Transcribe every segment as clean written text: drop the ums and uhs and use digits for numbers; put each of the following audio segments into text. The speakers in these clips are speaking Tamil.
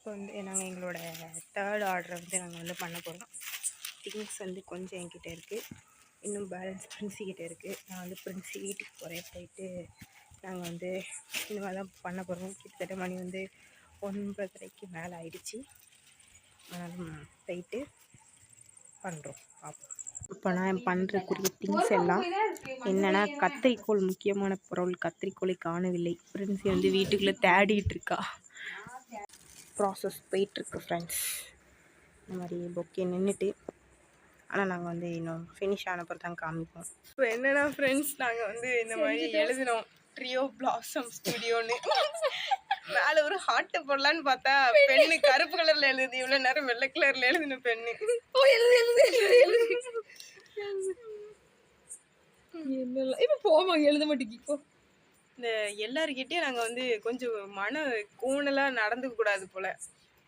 இப்போ வந்து நாங்கள் எங்களோட 3rd ஆர்டரை வந்து நாங்கள் வந்து பண்ண போகிறோம். திங்ஸ் வந்து கொஞ்சம் என்கிட்ட இருக்குது, இன்னும் பேலன்ஸ் பிரின்ஸிக்கிட்ட இருக்குது. நான் வந்து பிரின்ஸி வீட்டுக்கு போயிட்டு நாங்கள் வந்து இனிமேல் தான் பண்ண போகிறோம். கிட்டத்தட்ட மணி வந்து 9:30க்கு மேலே ஆயிடுச்சு. ஆனாலும் போயிட்டு பண்ணுறோம், பார்ப்போம். இப்போ நான் பண்ணுறக்குரிய திங்ஸ் எல்லாம் என்னென்னா, கத்திரிக்கோள் முக்கியமான பொருள். கத்திரிக்கோளை காணவில்லை. பிரின்ஸி வந்து வீட்டுக்குள்ளே தேடிட்டு இருக்கா. ப்ராசஸ் போயிட்டுருக்கு ஃப்ரெண்ட்ஸ். இந்த மாதிரி பொக்கே நின்றுட்டு, ஆனால் நாங்கள் வந்து இன்னும் ஃபினிஷ் ஆன பிறகு தான் காமிப்போம். இப்போ என்னென்னா ஃப்ரெண்ட்ஸ், நாங்கள் வந்து இந்த மாதிரி எழுதினோம் ட்ரியோ பிளாசம் ஸ்டுடியோன்னு. மேலே ஒரு ஹார்ட்டை போடலான்னு பார்த்தா பெண்ணு கருப்பு கலரில் எழுதுது, இவ்வளோ நேரம் வெள்ளை கலரில் எழுதின பெண்ணு. இப்போ போவாங்க எழுத மாட்டேங்கி. இப்போ இந்த எல்லாருக்கிட்டையும் நாங்கள் வந்து கொஞ்சம் மன கூணலாக நடந்துக்க கூடாது போல்.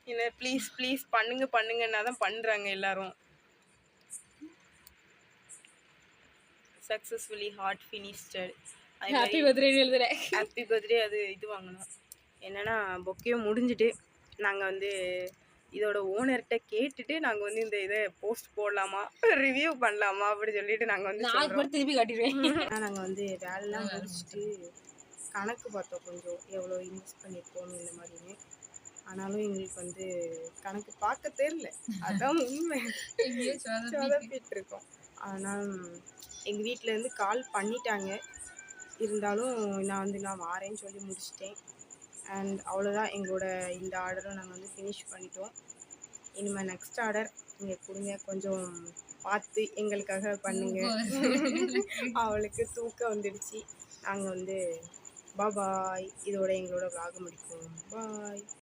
என்ன ப்ளீஸ் ப்ளீஸ் பண்ணுங்கன்னா தான் பண்ணுறாங்க எல்லாரும். Successfully heart finished. ஹாப்பி பர்த்டேன்னு எழுதுறேன். Happy birthday. அது இது வாங்கணும். என்னென்னா பொக்கையும் முடிஞ்சுட்டு நாங்கள் வந்து இதோட ஓனர்கிட்ட கேட்டுட்டு நாங்கள் வந்து இந்த இதை போஸ்ட் போடலாமா, ரிவ்யூ பண்ணலாமா அப்படி சொல்லிட்டு நாங்கள் வந்து திருப்பி காட்டிடுவேன். நாங்கள் வந்து வேலைலாம் முடிச்சுட்டு கணக்கு பார்த்தோம் கொஞ்சம் எவ்வளோ இன்வெஸ்ட் பண்ணியிருக்கோம் இந்த மாதிரின்னு. ஆனாலும் எங்களுக்கு வந்து கணக்கு பார்க்க தெரியல, அதான் உண்மை. சொதப்பிட்டு இருக்கோம். ஆனால் எங்கள் வீட்டிலேருந்து கால் பண்ணிட்டாங்க, இருந்தாலும் நான் வாரேன்னு சொல்லி முடிச்சிட்டேன். அண்ட் அவ்வளோதான், எங்களோட இந்த ஆர்டரும் நாங்கள் வந்து ஃபினிஷ் பண்ணிட்டோம். இனிமேல் நெக்ஸ்ட் ஆர்டர் நீங்கள் கொடுங்க, கொஞ்சம் பார்த்து எங்களுக்காக பண்ணுங்க. அவளுக்கு தூக்கம் வந்துடுச்சு. நாங்கள் வந்து பாய், இதோட எங்களோட vlog முடிப்போம். பாய்.